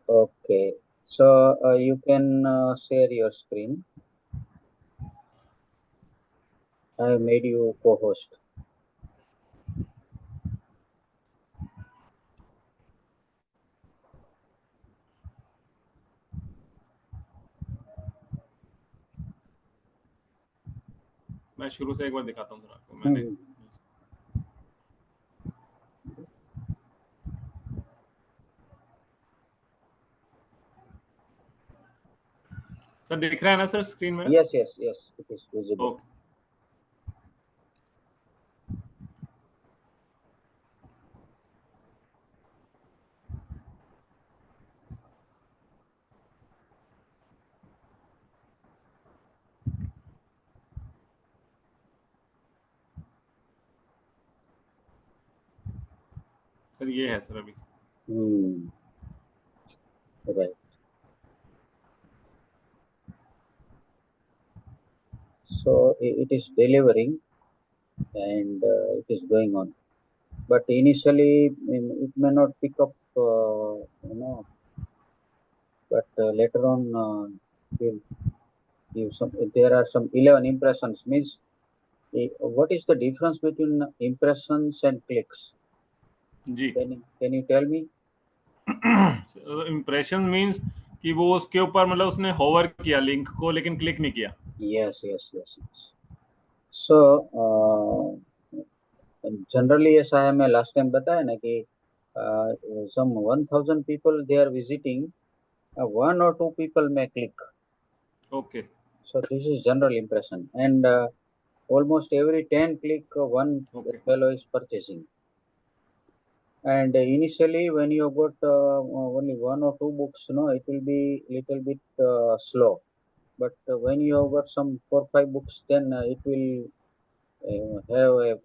Okay, so you can share your screen. I have made you co-host. मैं शुरू से एक बार दिखाता हूँ सर आपको। मैंने सर दिख रहा है ना सर स्क्रीन में? Yes, yes, yes, it is visible. Okay sir ये है सर अभी। Right. So it is delivering and it is going on. But initially it may not pick up, but later on will give some. There are some 11 impressions. Means what is the difference between impressions and clicks? जी Can you tell me? Impression means कि वो उसके ऊपर मतलब उसने hover किया link को लेकिन क्लिक नहीं किया। Yes, yes, yes, yes. So generally ऐसा है, मैं last time बताया ना कि some 1000 people they are visiting, one or two people may click. Okay So this is general impression, and almost every 10 click, one okay fellow is purchasing. And initially, when you got only one or two books, it will be little bit slow. But when you have got some 4 5 books, then it will have a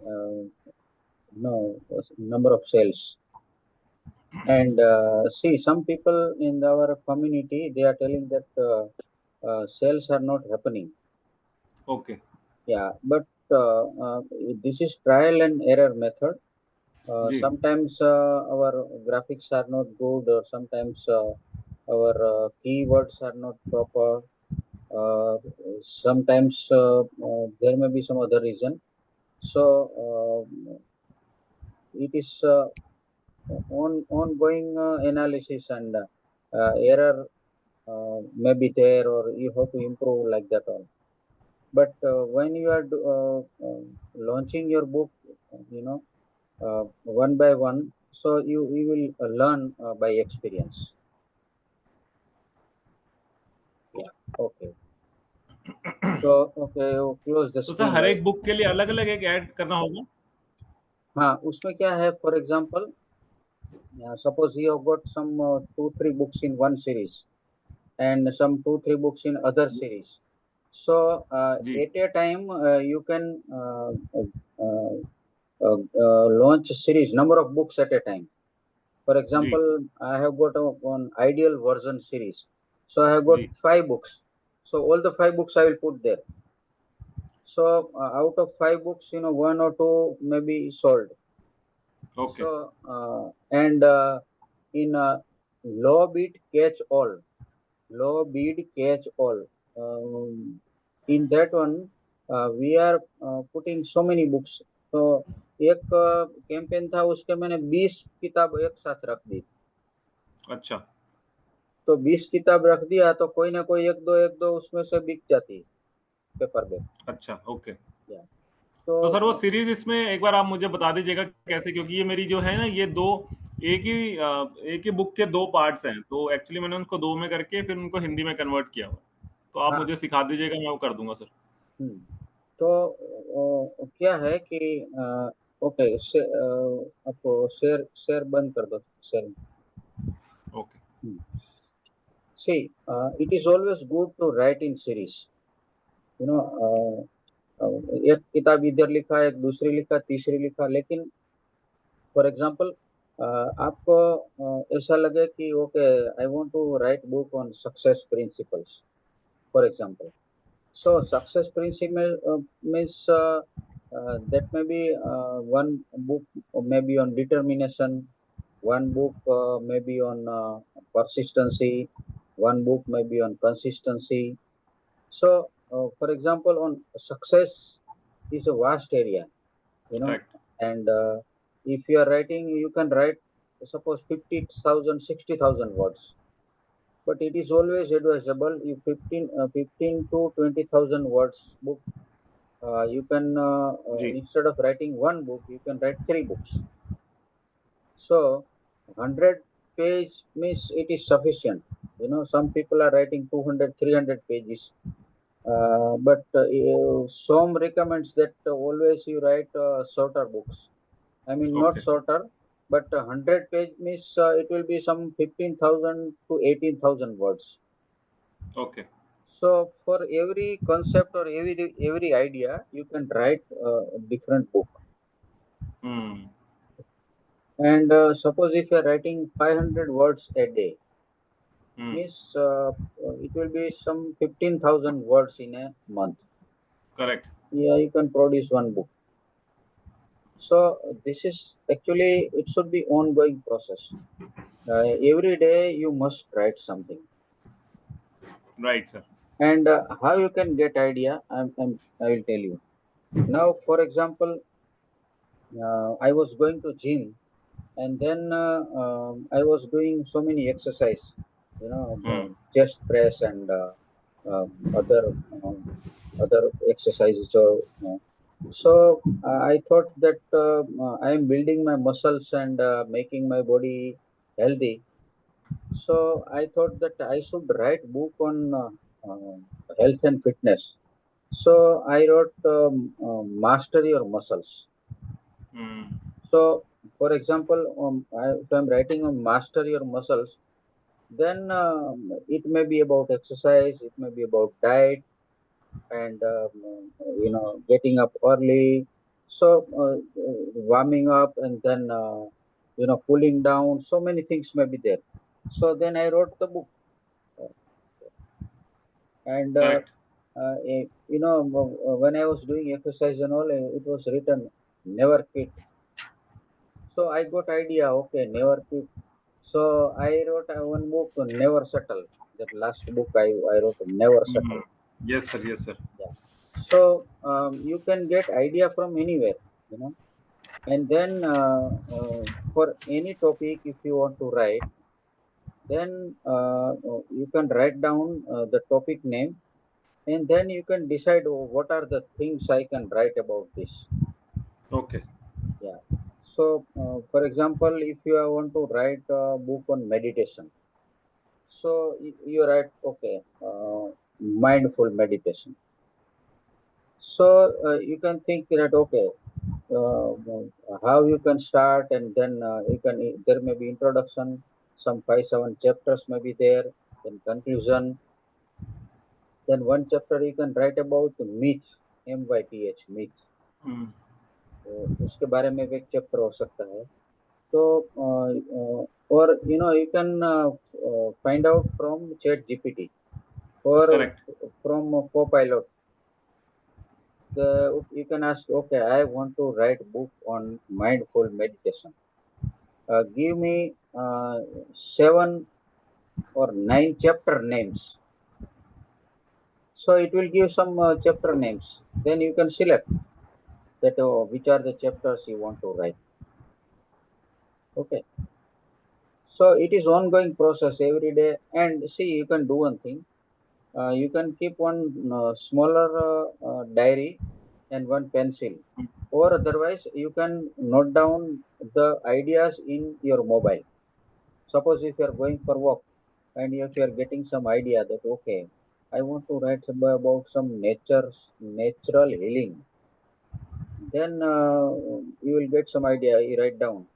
number of sales. And see, some people in our community they are telling that sales are not happening. Okay Yeah, but this is trial and error method. जी Sometimes our graphics are not good, or sometimes our keywords are not proper. Uh, Sometimes there may be some other reason. So it is ongoing analysis, and error may be there, or you have to improve like that all. But when you are launching your book, you know, one by one, so you will learn by experience. Yeah. Okay. So okay, you close the तो sir screen, हर right? एक book के लिए अलग अलग एक add करना होगा? हाँ, उसमें क्या है, for example, suppose you have got some 2 3 books in one series, and some 2 3 books in other series. So जी at a time you can launch a series, number of books at a time. For जी example, I have got one ideal version series. So I have got जी 5 books. So all the 5 books I will put there. So out of 5 books, one or two may be sold. Okay So and in low bid catch all, low bid catch all. In that one, we are putting so many books. So एक campaign था, उसके मैंने 20 किताब एक साथ रख दी थी. अच्छा तो 20 किताब रख दिया तो कोई ना कोई एक दो उसमें से बिक जाती है पेपर बैग. अच्छा ओके। या तो सर वो तो सीरीज इसमें एक बार आप मुझे बता दीजिएगा कैसे, क्योंकि ये मेरी जो है ना ये दो एक ही बुक के दो पार्ट्स हैं, तो एक्चुअली मैंने उनको दो में करके फिर उनको हिंदी में कन्वर्ट किया हुआ, तो आप हाँ. मुझे सिखा दीजिएगा, मैं वो कर दूंगा सर। हम्म. तो क्या है कि ओके, आपको शेयर शेयर बंद कर दो, share. Okay See, it is always good to write in series. You know, एक किताब इधर लिखा, एक दूसरी लिखा, तीसरी लिखा, लेकिन फॉर एग्जांपल आपको ऐसा लगे कि okay, I want to write book on success principles, for example. So success principle means that may be one book, or maybe on determination, one book may be on persistency, one book may be on consistency. So for example, on success is a vast area, you know. Correct. And if you are writing, you can write suppose 50,000, 60,000 words, but it is always advisable if 15 to 20,000 words book, you can जी. instead of writing one book, you can write three books. So 100 page means it is sufficient. You know, some people are writing 200, 300 pages. But some recommends that always you write shorter books. I mean, not Okay. shorter, but 100 page means it will be some 15,000 to 18,000 words. Okay. So for every concept or every idea, you can write a different book. Hmm. And suppose if you are writing 500 words a day, Hmm. means it will be some 15,000 words in a month. Correct. Yeah, you can produce one book. So this is actually, it should be ongoing process. Every day you must write something. Right, sir. And how you can get idea, I will tell you. Now, for example, I was going to gym, and then I was doing so many exercise, you know, Hmm. chest press and other um, other exercises. So I thought that I am building my muscles and making my body healthy. So I thought that I should write book on health and fitness. So I wrote Master Your Muscles. Hmm. So, for example, if I'm writing on Master Your Muscles, then it may be about exercise, it may be about diet, and getting up early. So, warming up, and then cooling down. So many things may be there. So then I wrote the book, and Correct. when I was doing exercise and all, it was written never quit. So I got idea. Okay, never quit. So I wrote one book, Never Settle. That last book I wrote, Never Hmm. Settle. Yes, sir. Yes, sir. Yeah. So you can get idea from anywhere, you know. And then for any topic, if you want to write, then you can write down the topic name, and then you can decide, oh, what are the things I can write about this. Okay. Yeah. So, for example, if you want to write a book on meditation, so you write, okay, mindful meditation. So you can think that, okay, how you can start, and then there may be introduction, some 5 7 chapters may be there, then conclusion, then one chapter you can write about the myth, myth, Hmm. उसके बारे में भी एक chapter हो सकता है. So or you can find out from chat gpt or Correct. from copilot. You can ask, okay, I want to write book on mindful meditation. Give me 7 or 9 chapter names. So it will give some chapter names. Then you can select that which are the chapters you want to write. Okay. So it is ongoing process every day. And see, you can do one thing. You can keep one smaller diary and one pencil, or otherwise you can note down the ideas in your mobile. Suppose if you are going for walk, and if you are getting some idea that, okay, I want to write about some natural healing, then you will get some idea, you write down.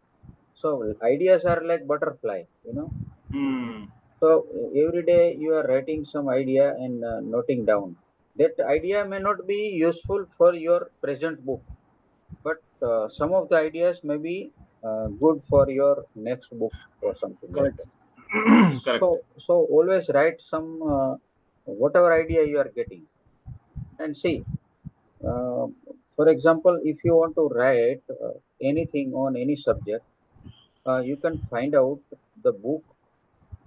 So ideas are like butterfly, you know. Hmm. So every day you are writing some idea and noting down. That idea may not be useful for your present book, but some of the ideas may be good for your next book or something like Correct. that. Correct. So always write some whatever idea you are getting, and see. For example, if you want to write anything on any subject, you can find out the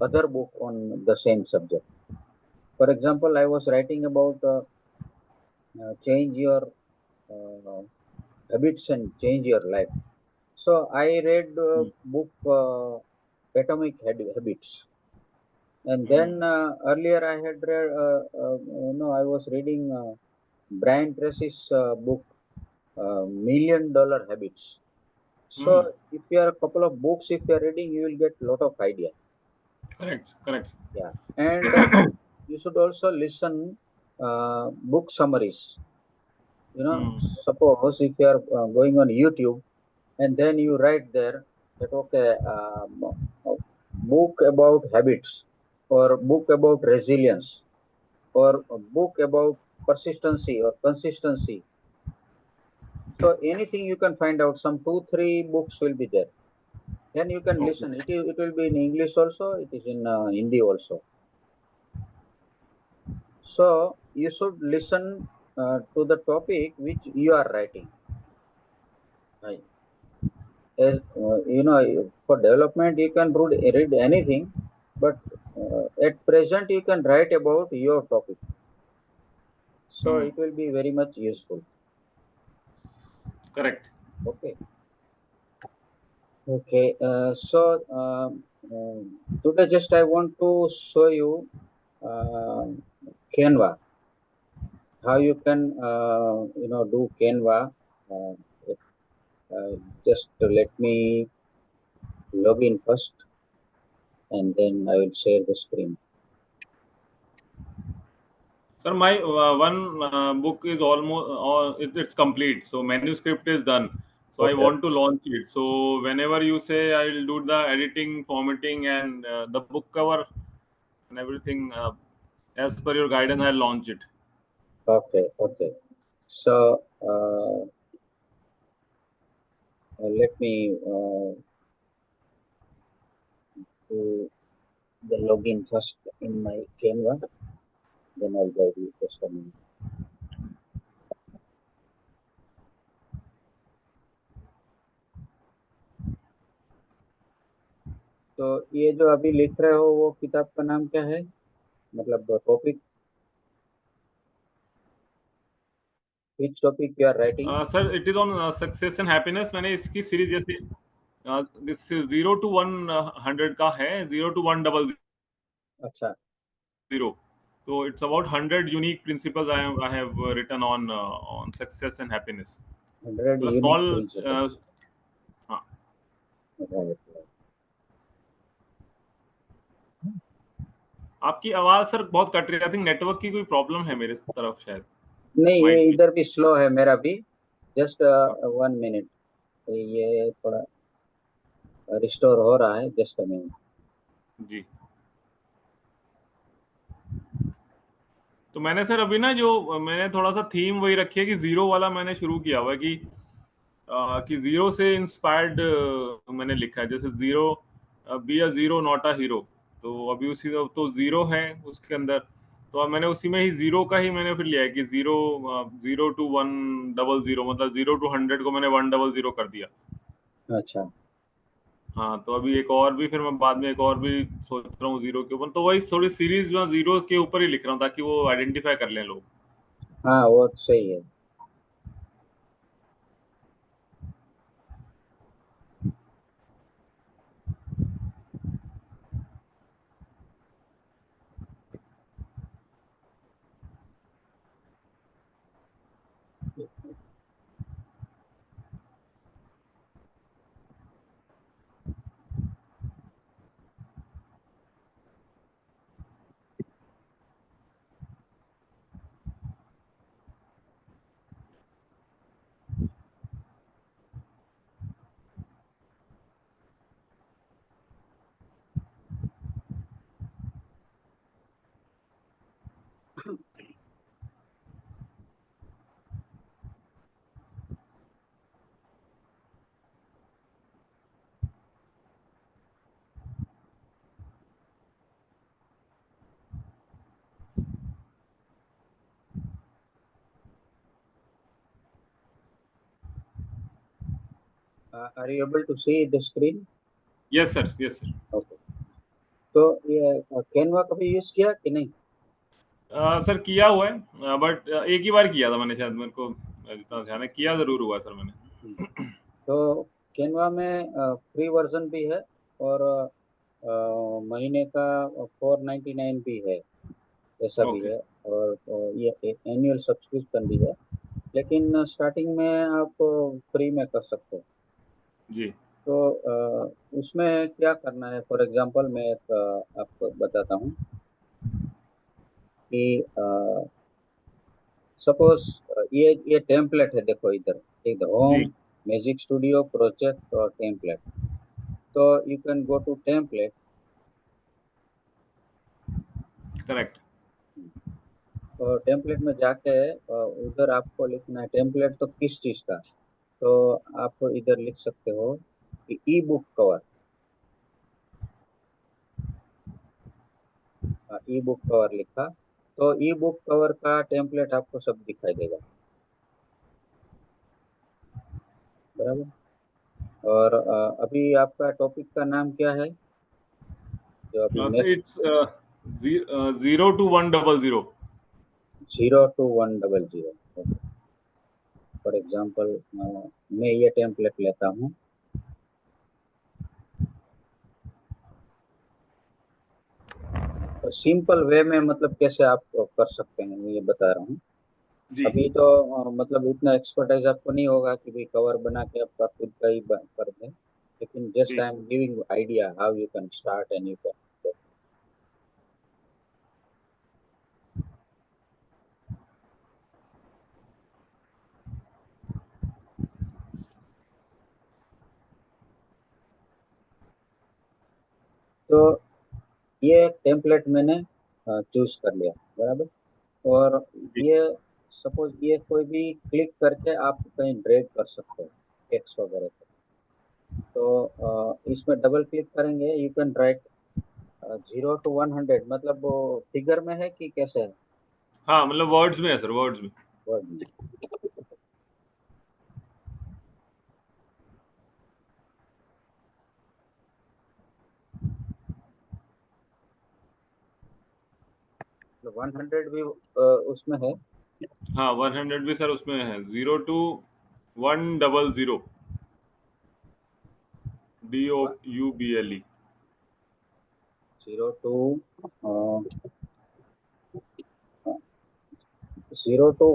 other book on the same subject. For example, I was writing about change your uh, habits and change your life. So I read Mm, book Atomic Habits, and then mm, earlier I had read, I was reading Brian Tracy's book Million Dollar Habits. So mm. if you are a couple of books, if you are reading, you will get a lot of idea. Correct, correct. Yeah, and you should also listen book summaries. Mm, Suppose if you are going on YouTube and then you write there that okay, book about habits or book about resilience or a book about persistency or consistency. So anything you can find out, some two, three books will be there. Then you can okay. listen. It will be in English also. It is in Hindi also. So you should listen to the topic which you are writing. Right. As for development, you can read anything, but at present you can write about your topic. So Mm, it will be very much useful. correct. Okay. Okay. Today just I want to show you uh, Canva. How you can do Canva. Uh, it- just let me log in first, and then I will share the screen. Sir, my one book is almost it's complete. So manuscript is done. So I Okay. want to launch it. So whenever you say I'll do the editing, formatting, and the book cover and everything as per your guidance, I'll launch it. Okay. Okay. So let me do the login first in my Canva. Then I'll guide you just a minute. तो ये जो अभी लिख रहे हो वो किताब का नाम क्या है? मतलब topic, which topic you are writing? Sir it is on success and happiness. मैंने इसकी सीरीज जैसे दिस 0 to 100 का है, 0 to 100. So it's about 100 unique principles I have written on success and happiness. 100 A unique small principles. हाँ. Right. आपकी आवाज sir बहुत cut रही है. आई थिंक नेटवर्क की कोई प्रॉब्लम है मेरे तरफ शायद. नहीं, ये माइट बी. इधर भी स्लो है मेरा भी. Just 1 minute. ये थोड़ा रिस्टोर हो रहा है. Just a minute. जी. तो मैंने सर अभी ना जो मैंने थोड़ा सा थीम वही रखी है कि जीरो वाला मैंने शुरू किया हुआ है कि जीरो से इंस्पायर्ड मैंने लिखा है. जैसे zero, be a zero not a hero. तो अभी उसी तो जीरो है उसके अंदर. तो अब मैंने उसी में ही जीरो का ही मैंने फिर लिया है कि 0 to 100 मतलब 0 to 100 को मैंने 100 कर दिया. अच्छा. हाँ, तो अभी एक और भी फिर मैं बाद में एक और भी सोच रहा हूँ जीरो के ऊपर. तो वही थोड़ी सीरीज में जीरो के ऊपर ही लिख रहा हूँ ताकि वो आइडेंटिफाई कर लें लोग. हाँ, वो तो सही है. Are you able to see the screen? Yes sir, yes sir. Okay, तो ये कैनवा कभी यूज किया कि नहीं? सर किया हुआ है, बट एक ही बार किया था मैंने, शायद मेरे को जितना ध्यान है, किया जरूर हुआ है सर मैंने। तो कैनवा में फ्री वर्जन भी है, और महीने का 499 भी है, ऐसा भी ओके। है। और ये एनुअल सब्सक्रिप्शन भी है, लेकिन स्टार्टिंग में आप फ्री में कर सकते हो। जी। तो उसमें क्या करना है, फॉर एग्जांपल मैं एक आपको बताता हूँ कि सपोज ये टेम्पलेट है, देखो इधर, इधर जी। होम, मैजिक स्टूडियो, प्रोजेक्ट और टेम्पलेट। तो you can go to template. Correct. और टेम्पलेट में जाके उधर आपको लिखना है टेम्पलेट तो किस चीज का। तो आप इधर लिख सकते हो कि ई बुक कवर, ई बुक कवर लिखा, तो ई बुक कवर का टेम्पलेट आपको सब दिखाई देगा, बराबर। और अभी आपका टॉपिक का नाम क्या है, जो अभी अच्छा, next? It's 0 to 100। 0 to 100। For example मैं ये टेम्पलेट लेता हूँ। सिंपल वे में मतलब कैसे आप कर सकते हैं, मैं ये बता रहा हूँ। जी। अभी तो मतलब इतना एक्सपर्टाइज आपको नहीं होगा कि भाई कवर बना के आपका खुद का ही कर दें, लेकिन जस्ट जी। I am giving idea how you can start and you can. तो ये टेम्पलेट मैंने चूज कर लिया, बराबर। और जी। ये सपोज ये कोई भी क्लिक करके आप कहीं ड्रैग कर सकते हो टेक्स्ट वगैरह को। तो इसमें डबल क्लिक करेंगे, यू कैन राइट 0 to 100, मतलब वो फिगर में है कि कैसे है? हाँ, मतलब वर्ड्स में है सर, वर्ड्स में। वर्ड में। 100 भी उसमें है। हाँ, 100 भी सर उसमें है। 0 to 100। DOUBLE। 0 to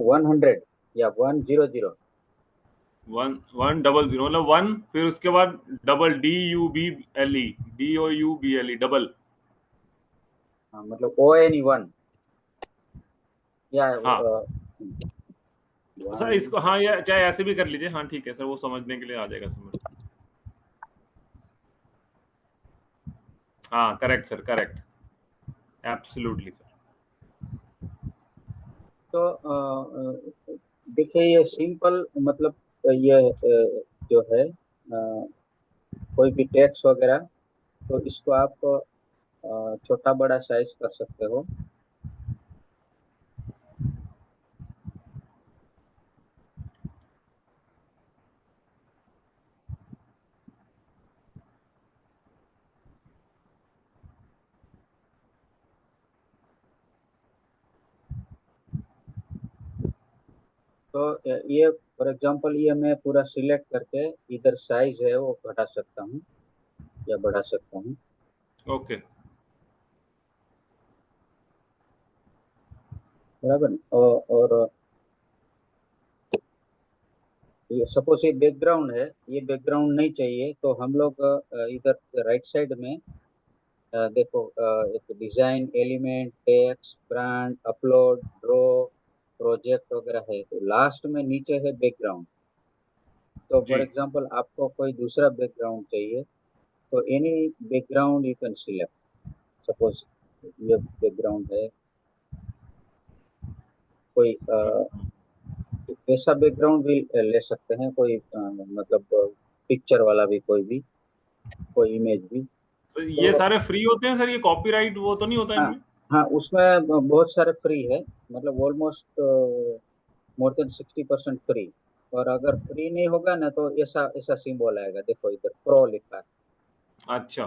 100 या 100। 100, मतलब वन, फिर उसके बाद डबल, DUBLE, DOUBLE, डबल। हाँ, मतलब ONE 1 या हाँ सर, वन। इसको हाँ, या चाहे ऐसे भी कर लीजिए। हाँ ठीक है सर, वो समझने के लिए आ जाएगा समझ। हाँ correct sir, correct. Absolutely sir. तो देखिए ये सिंपल मतलब ये जो है कोई भी टेक्स्ट वगैरह, तो इसको आप छोटा बड़ा साइज कर सकते हो। तो ये फॉर एग्जांपल ये मैं पूरा सिलेक्ट करके इधर साइज है वो घटा सकता हूँ या बढ़ा सकता हूँ, ओके। बराबर। और ये सपोज ये बैकग्राउंड है, ये बैकग्राउंड नहीं चाहिए तो हम लोग इधर राइट साइड में देखो एक design element text brand upload draw project वगैरह है, तो लास्ट में नीचे है बैकग्राउंड। तो फॉर जी। एग्जांपल आपको कोई दूसरा बैकग्राउंड चाहिए, तो any background you can select. Suppose ये बैकग्राउंड है, कोई ऐसा बैकग्राउंड भी ले सकते हैं, कोई मतलब पिक्चर वाला भी, कोई इमेज भी। तो ये तो सारे फ्री होते हैं सर? ये कॉपीराइट वो तो नहीं होता हाँ, इनमें? हाँ उसमें बहुत सारे फ्री है, मतलब ऑलमोस्ट मोर देन 60% फ्री। और अगर फ्री नहीं होगा ना तो ऐसा ऐसा सिंबल आएगा, देखो इधर प्रो लिखा है। अच्छा।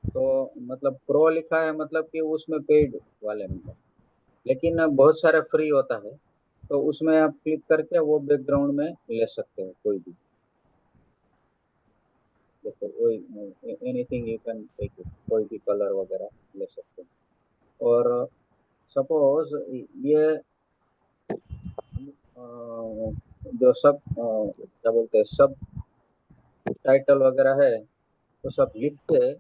तो मतलब प्रो लिखा है, मतलब कि उसमें पेड वाले में है, लेकिन बहुत सारे फ्री होता है, तो उसमें आप क्लिक करके वो बैकग्राउंड में ले सकते हो कोई भी। देखो कोई anything you can take it, कोई भी कलर वगैरह ले सकते हो। और सपोज ये जो सब क्या बोलते हैं, सब टाइटल वगैरह है, तो सब लिख के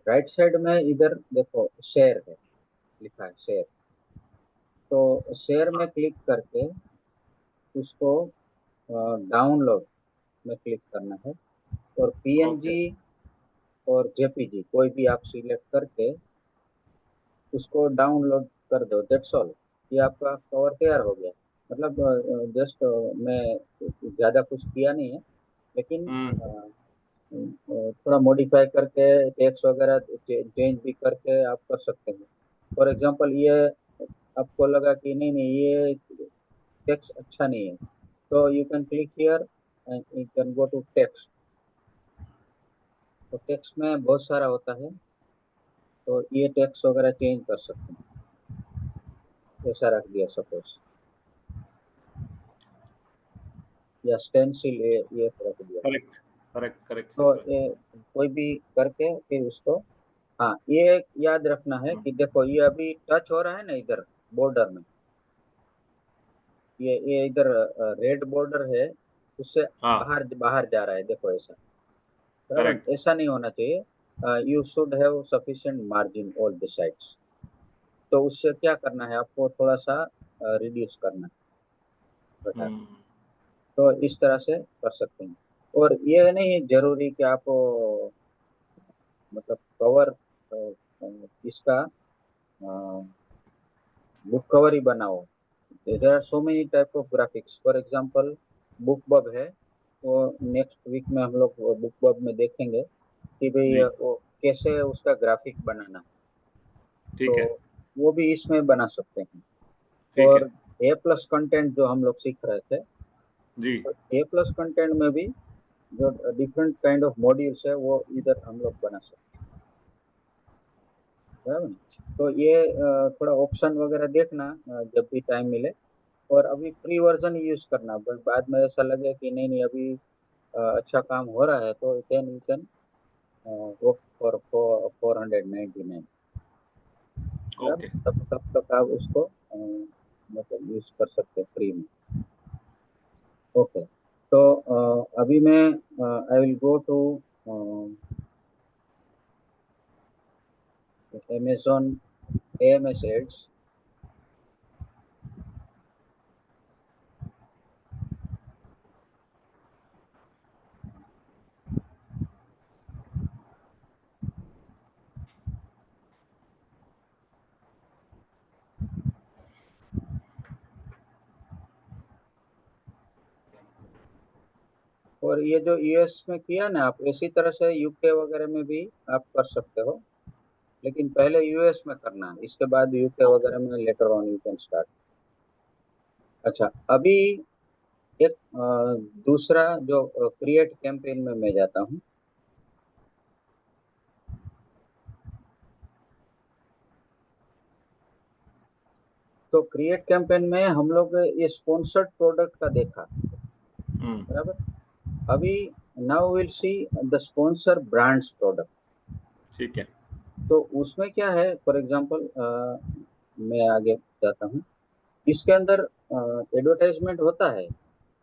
राइट साइड में इधर देखो शेयर है, लिखा है शेयर। तो शेयर में क्लिक करके उसको डाउनलोड में क्लिक करना है, और ओके। पीएनजी और जेपीजी कोई भी आप सिलेक्ट करके उसको डाउनलोड कर दो, दैट्स ऑल। ये आपका कवर तैयार हो गया। मतलब जस्ट मैं ज़्यादा कुछ किया नहीं है, लेकिन थोड़ा मॉडिफाई करके टेक्स्ट वगैरह चेंज भी करके आप कर सकते हैं। फॉर एग्जांपल ये आपको लगा कि नहीं नहीं ये टेक्स्ट अच्छा नहीं है, तो you can click here and you can go to text. तो टेक्स्ट में बहुत सारा होता है, तो ये टेक्स्ट वगैरह चेंज कर सकते हैं। ऐसा रख दिया सपोज, या स्टेंसिल ये रख दिया। करेक्ट करेक्ट करेक्ट तो सर। ये कोई भी करके फिर उसको, हाँ ये याद रखना है कि देखो ये अभी टच हो रहा है ना इधर बॉर्डर में, ये इधर रेड बॉर्डर है, उससे हाँ। बाहर बाहर जा रहा है, देखो ऐसा। बराबर, करेक्ट। ऐसा नहीं होना चाहिए। You should have sufficient margin all the sides. तो उससे क्या करना है, आपको थोड़ा सा रिड्यूस करना है, घटा के। हम्म। तो इस तरह से कर सकते हैं। और ये नहीं जरूरी कि आप मतलब कवर इसका बुक कवर ही बनाओ। There are so many type of graphics. For example book बब है, वो नेक्स्ट वीक में हम लोग बुक बब में देखेंगे कि भाई जी। वो कैसे उसका ग्राफिक बनाना। तो ठीक है। वो भी इसमें बना सकते हैं। ठीक है। और ए प्लस कंटेंट जो हम लोग सीख रहे थे, जी। तो ए प्लस कंटेंट में भी जो डिफरेंट काइंड ऑफ मॉड्यूल्स है वो इधर हम लोग बना सकते हैं, बराबर ना? तो ये थोड़ा ऑप्शन वगैरह देखना जब भी टाइम मिले। और अभी फ्री वर्जन यूज करना, बट बाद में ऐसा लगे कि नहीं नहीं अभी अच्छा काम हो रहा है, तो then you can go for 499, बराबर। ओके। तब तब तक आप उसको मतलब यूज कर सकते हैं फ्री में। ओके। तो अभी मैं I will go to Amazon AMS ads. और ये जो यूएस में किया ना आप, इसी तरह से यूके वगैरह में भी आप कर सकते हो, लेकिन पहले यूएस में करना है, इसके बाद यूके ओके। वगैरह में later on you can start. अच्छा, अभी एक दूसरा जो क्रिएट कैंपेन में मैं जाता हूँ। तो क्रिएट कैंपेन में हम लोग ये स्पॉन्सर्ड प्रोडक्ट का देखा, बराबर। अभी now will see the sponsor brands product. ठीक है। तो उसमें क्या है, फॉर एग्जांपल मैं आगे जाता हूँ। इसके अंदर एडवर्टाइजमेंट होता है,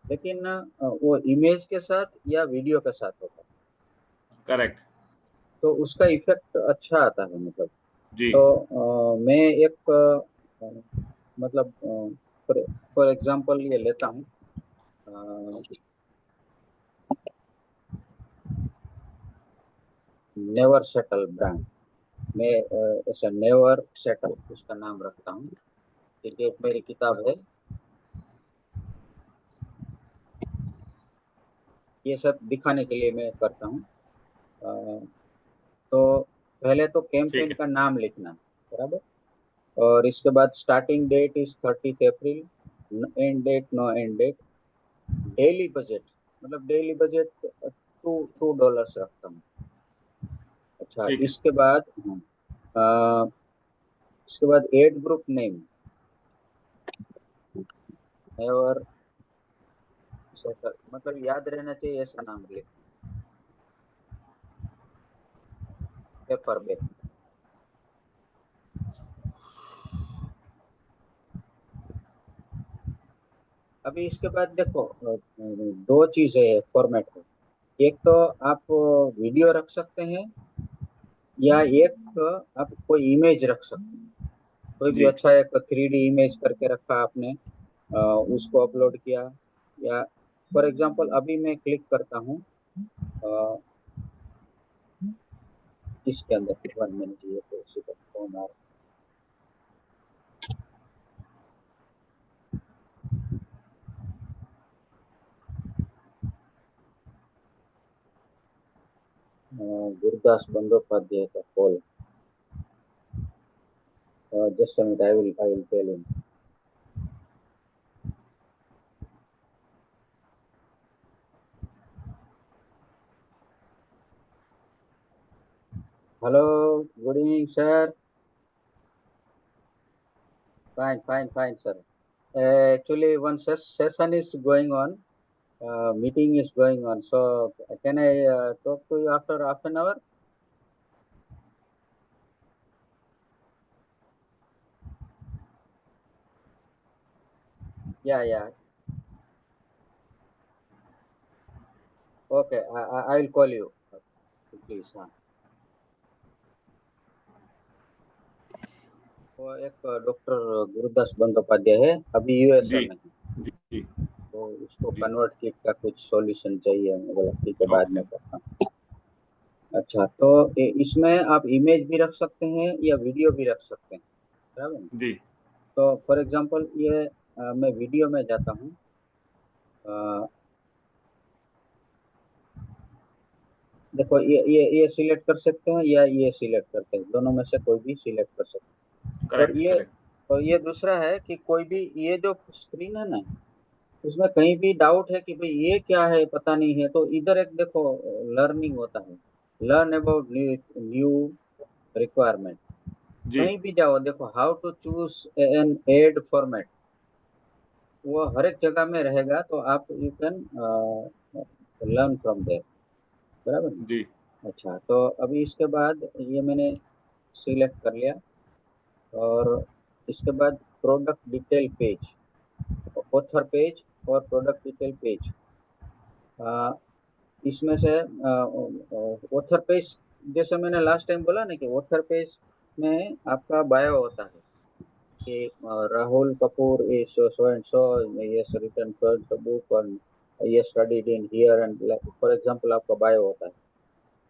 लेकिन वो इमेज के साथ या वीडियो के साथ होता है, करेक्ट। तो उसका इफेक्ट अच्छा आता है। मतलब जी। तो मैं एक मतलब फॉर फॉर एग्जांपल ये लेता हूँ, नेवर सेटल ब्रांड। मैं ऐसा नेवर सेटल उसका नाम रखता हूँ, क्योंकि एक मेरी किताब है। ये सब दिखाने के लिए मैं करता हूँ। अ, तो पहले तो ठीक कैंपेन है। का नाम लिखना, बराबर। और इसके बाद starting date is 30 April, end date no end date. Daily budget, मतलब डेली बजट $2 रखता हूँ। अच्छा, ठीक है। इसके बाद एड ग्रुप नेम और मतलब याद रहना चाहिए ऐसा नाम लिख, पेपर बैग। अभी इसके बाद देखो, दो चीजें है फॉर्मेट में। एक तो आप वीडियो रख सकते हैं, या एक आप कोई इमेज रख सकते हैं। कोई भी जी। अच्छा एक 3D इमेज करके रखा आपने, उसको अपलोड किया। या फॉर एग्जांपल अभी मैं क्लिक करता हूँ इसके अंदर 1 मिनट, ये तो उसी का फोन आ रहा है। गुरदास बंदोपाध्याय का call. Just a minute, I will tell him. Hello, good evening sir. Fine fine fine sir. Actually, one session is going on. Meeting is going on. So, can I talk to you after half an hour? Yeah, yeah. Okay, I will call you. Please, हाँ। वो एक doctor Gurudas Bandyopadhyay है, अभी USA जी। में है। जी। जी। तो उसको जी। Convert kit का कुछ सॉल्यूशन चाहिए, मैं बोला ठीक है, बाद ओके। में करता हूँ। अच्छा, तो इसमें आप इमेज भी रख सकते हैं या वीडियो भी रख सकते हैं, बराबर ना? जी। तो फॉर एग्जांपल ये मैं वीडियो में जाता हूँ। देखो, ये सिलेक्ट कर सकते हैं या ये सिलेक्ट करते हैं, दोनों में से कोई भी सिलेक्ट कर सकते हैं। Correct correct. और ये दूसरा है कि कोई भी, ये जो स्क्रीन है ना, उसमें कहीं भी डाउट है कि भाई ये क्या है पता नहीं है, तो इधर एक देखो, लर्निंग होता है, लर्न अबाउट न्यू रिक्वायरमेंट। जी। कहीं भी जाओ, देखो how to choose an ad format, वो हर एक जगह में रहेगा, तो आप you can learn from there, बराबर ना? जी। अच्छा, तो अभी इसके बाद ये मैंने सिलेक्ट कर लिया, और इसके बाद product detail page, author page और प्रोडक्ट डिटेल पेज। इसमें से ऑथर पेज, जैसे मैंने लास्ट टाइम बोला ना कि ऑथर पेज में आपका बायो होता है कि Rahul Kapoor is so and so, yes written first book और ये studied in here and, for example आपका बायो होता है,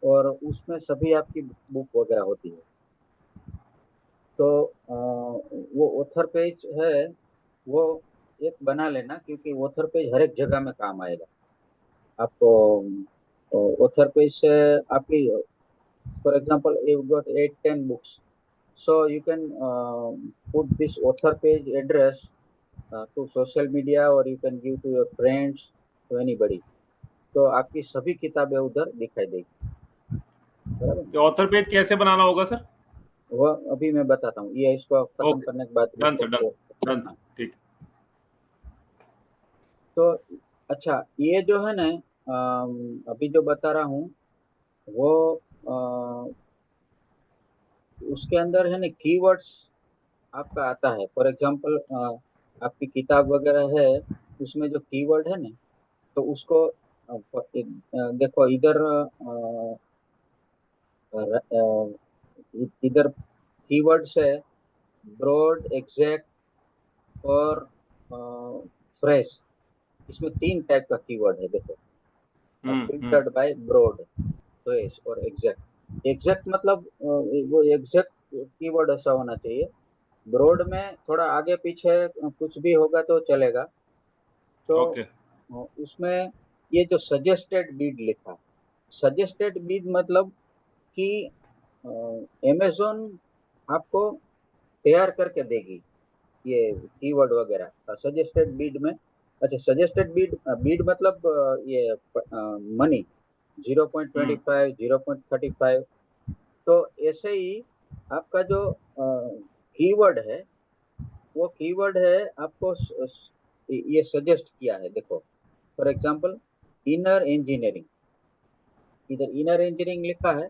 और उसमें सभी आपकी बुक वगैरह होती है। तो वो ऑथर पेज है, वो एक बना लेना, क्योंकि ऑथर पेज हर एक जगह में काम आएगा आपको। ऑथर पेज से आपकी, for example you got 8-10 books, so you can put this author page address to social media, or you can give to your friends, to anybody, तो आपकी सभी किताबें उधर दिखाई देगी, बराबर ना? तो ऑथर पेज कैसे बनाना होगा सर? वो अभी मैं बताता हूँ, ये इसको खत्म ओके। करने के बाद डन इसको सर, डन। डन हाँ। सर, ठीक। तो अच्छा, ये जो है ना, अभी जो बता रहा हूँ वो उसके अंदर है ना, कीवर्ड्स आपका आता है। फॉर एग्जांपल आपकी किताब वगैरह है, उसमें जो कीवर्ड है ना, तो उसको देखो इधर, इधर कीवर्ड्स है ब्रॉड, एग्जैक्ट और फ्रेश। इसमें 3 टाइप का कीवर्ड है, देखो, हम्म। फिल्टर्ड बाय ब्रॉड, फ्रेश और एग्जैक्ट। एग्जैक्ट मतलब वो एग्जैक्ट कीवर्ड ऐसा होना चाहिए। ब्रॉड में थोड़ा आगे पीछे कुछ भी होगा तो चलेगा। तो ओके। उसमें ये जो सजेस्टेड बीड लिखा, सजेस्टेड बीड मतलब कि अमेजोन आपको तैयार करके देगी ये कीवर्ड वगैरह सजेस्टेड बीड में। अच्छा, सजेस्टेड बीड, बीड मतलब ये मनी, 0.25, 0.35। तो ऐसे ही आपका जो कीवर्ड है, वो कीवर्ड है आपको ये सजेस्ट किया है। देखो फॉर एग्जांपल इनर इंजीनियरिंग, इधर इनर इंजीनियरिंग लिखा है,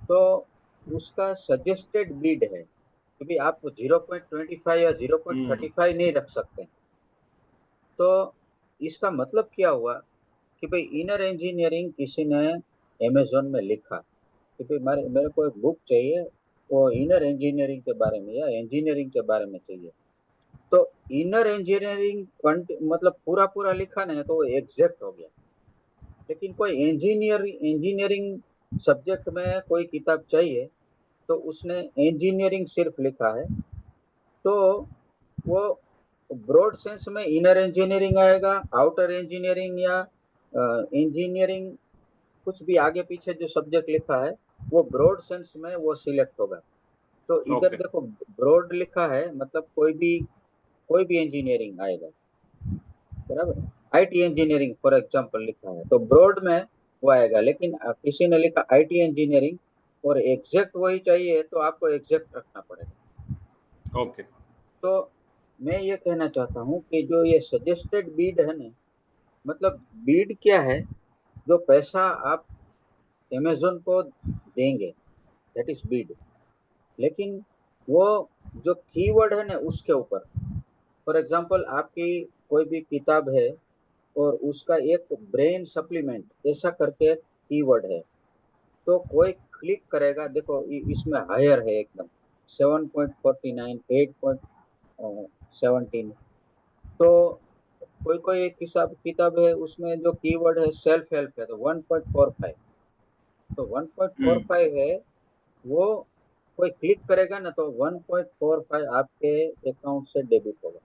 तो उसका सजेस्टेड बिड है, क्योंकि आप 0.25 या हम्म 0.35 नहीं रख सकते। तो इसका मतलब क्या हुआ कि भाई इनर इंजीनियरिंग किसी ने अमेजोन में लिखा कि भाई मेरे मेरे को एक बुक चाहिए, वो इनर इंजीनियरिंग के बारे में या इंजीनियरिंग के बारे में चाहिए। तो इनर इंजीनियरिंग मतलब पूरा पूरा लिखा नहीं तो वो एग्जैक्ट हो गया। लेकिन कोई इंजीनियरिंग सब्जेक्ट में कोई किताब चाहिए, तो उसने इंजीनियरिंग सिर्फ लिखा है, तो वो ब्रॉड सेंस में इनर इंजीनियरिंग आएगा, आउटर इंजीनियरिंग या इंजीनियरिंग, कुछ भी आगे पीछे जो सब्जेक्ट लिखा है वो ब्रॉड सेंस में वो सिलेक्ट होगा। तो इधर ओके देखो ब्रॉड लिखा है मतलब कोई भी इंजीनियरिंग आएगा, बराबर। आईटी इंजीनियरिंग फॉर एग्जांपल लिखा है तो ब्रॉड में वो आएगा, लेकिन किसी ने लिखा आईटी इंजीनियरिंग और एग्जैक्ट वही चाहिए तो आपको एग्जैक्ट रखना पड़ेगा। ओके। तो मैं ये कहना चाहता हूँ कि जो ये सजेस्टेड बीड है ना, मतलब बीड क्या है, जो पैसा आप अमेजोन को देंगे, दैट इज बीड। लेकिन वो जो कीवर्ड है ना उसके ऊपर, फॉर एग्जांपल आपकी कोई भी किताब है और उसका एक ब्रेन सप्लीमेंट ऐसा करके कीवर्ड है, तो कोई क्लिक करेगा, देखो इसमें हायर है एकदम 7.49, 8.17। तो कोई कोई एक किताब है उसमें जो कीवर्ड है सेल्फ हेल्प है तो 1.45, तो हम्म 1.45 है, वो कोई क्लिक करेगा ना तो 1.45 आपके अकाउंट से डेबिट होगा।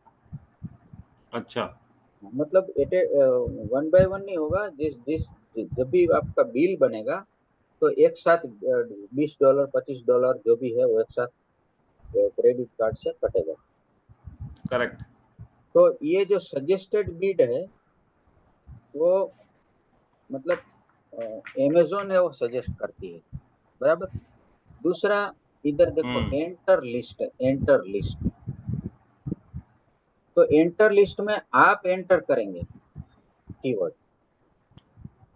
अच्छा। मतलब एटे 1 बाय 1 नहीं होगा, जिस जिस जब भी आपका बिल बनेगा तो एक साथ $20, $25 जो भी है वो एक साथ क्रेडिट कार्ड से कटेगा। करेक्ट। तो ये जो सजेस्टेड बिड है वो मतलब अमेजोन है वो सजेस्ट करती है, बराबर। दूसरा इधर देखो हम्म एंटर लिस्ट है, एंटर लिस्ट। तो एंटर लिस्ट में आप एंटर करेंगे कीवर्ड,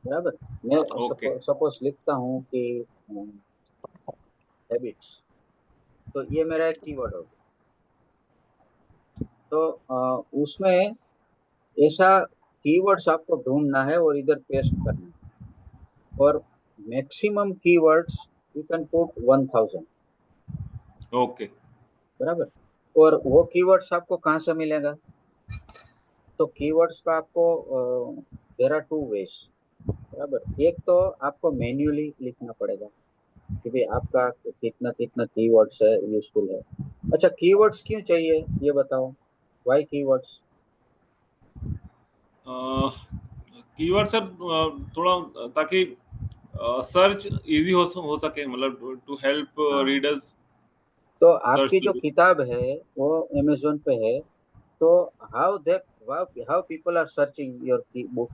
बराबर। मैं ओके। सपोज लिखता हूँ कि हैबिट्स, तो ये मेरा एक कीवर्ड होगा। तो उसमें ऐसा कीवर्ड्स आपको ढूंढना है और इधर पेस्ट करना है, और maximum keywords you can put 1000, okay. बराबर। और वो कीवर्ड्स आपको कहाँ से मिलेगा, तो कीवर्ड्स का आपको देयर आर टू वेज, बराबर। एक तो आपको मैन्युअली लिखना पड़ेगा कि भाई आपका कितना कितना कीवर्ड्स है यूजफुल है। अच्छा कीवर्ड्स क्यों चाहिए ये बताओ, वाई कीवर्ड्स। कीवर्ड सर थोड़ा ताकि सर्च इजी हो सके, मतलब टू हेल्प हाँ, रीडर्स तो सर्च आपकी टू जो डू। किताब है वो अमेजोन पे है, तो how they how people are searching your book,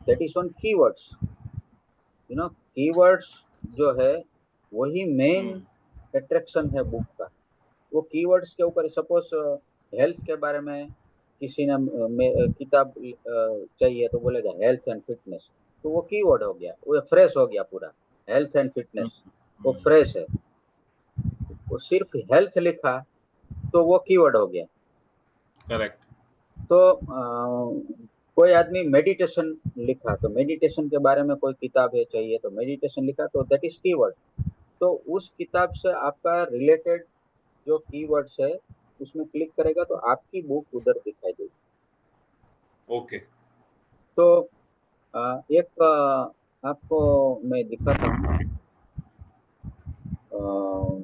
that is on keywords. Keywords जो है वही मेन हम्म अट्रैक्शन है बुक का। वो कीवर्ड्स के ऊपर, सपोज हेल्थ के बारे में किसी ने किताब चाहिए तो बोलेगा हेल्थ एंड फिटनेस, तो वो कीवर्ड हो गया, वो फ्रेश हो गया पूरा, हेल्थ एंड फिटनेस, वो फ्रेश है। वो सिर्फ हेल्थ लिखा तो वो कीवर्ड हो गया। करेक्ट। तो कोई आदमी मेडिटेशन लिखा तो मेडिटेशन के बारे में कोई किताब है चाहिए तो मेडिटेशन लिखा तो दैट इज कीवर्ड। तो उस किताब से आपका रिलेटेड जो कीवर्ड्स है उसमें क्लिक करेगा तो आपकी बुक उधर दिखाई देगी। ओके। तो एक आपको मैं दिखाता हूँ,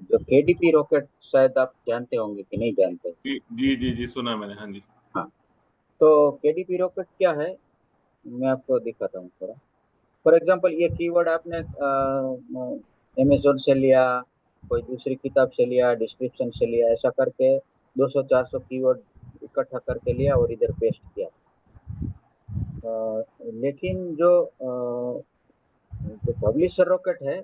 जो केडीपी रॉकेट, शायद आप जानते होंगे कि नहीं जानते। जी जी जी जी, सुना है मैंने, हाँ जी। हाँ, तो केडीपी रॉकेट क्या है, मैं आपको दिखाता हूँ थोड़ा। फॉर एग्जांपल ये कीवर्ड आपने अमेजोन से लिया, कोई दूसरी किताब से लिया, डिस्क्रिप्शन से लिया, ऐसा करके 200-400 कीवर्ड इकट्ठा करके लिया और इधर पेस्ट किया। लेकिन जो जो पब्लिशर रॉकेट है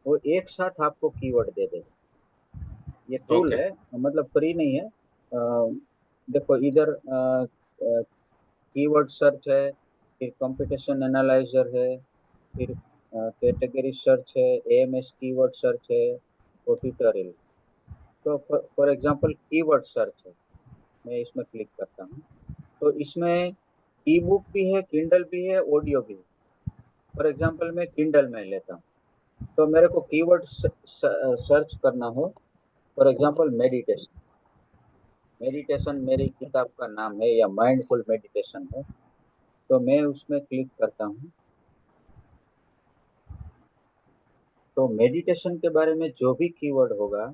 वो एक साथ आपको कीवर्ड दे देगा। ये टूल ओके। है, मतलब फ्री नहीं है। देखो इधर कीवर्ड सर्च है, फिर कंपटीशन एनालाइजर है, फिर कैटेगरी सर्च है, एएमएस कीवर्ड सर्च है और ट्यूटोरियल। तो फॉर एग्जांपल कीवर्ड सर्च है, मैं इसमें क्लिक करता हूँ तो इसमें ई बुक भी है, किंडल भी है, ऑडियो भी है। फॉर एग्जांपल मैं किंडल में लेता हूँ, तो मेरे को कीवर्ड सर्च करना हो, फॉर एग्जांपल मेडिटेशन। मेडिटेशन मेरी किताब का नाम है या माइंडफुल मेडिटेशन है, तो मैं उसमें क्लिक करता हूँ तो मेडिटेशन के बारे में जो भी कीवर्ड होगा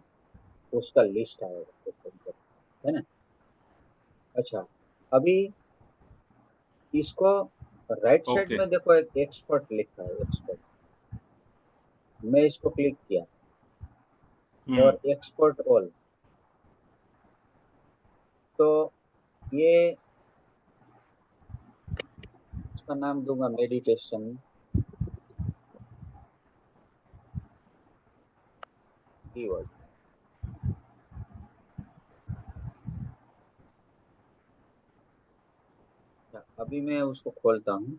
उसका लिस्ट आएगा, देखो इधर, है ना। अच्छा, अभी इसको राइट साइड ओके। में देखो एक एक्सपर्ट लिखा है, एक्सपर्ट। मैं इसको क्लिक किया हम्म। और एक्सपर्ट ऑल, तो ये इसका नाम दूंगा मेडिटेशन कीवर्ड। अभी मैं उसको खोलता हूँ।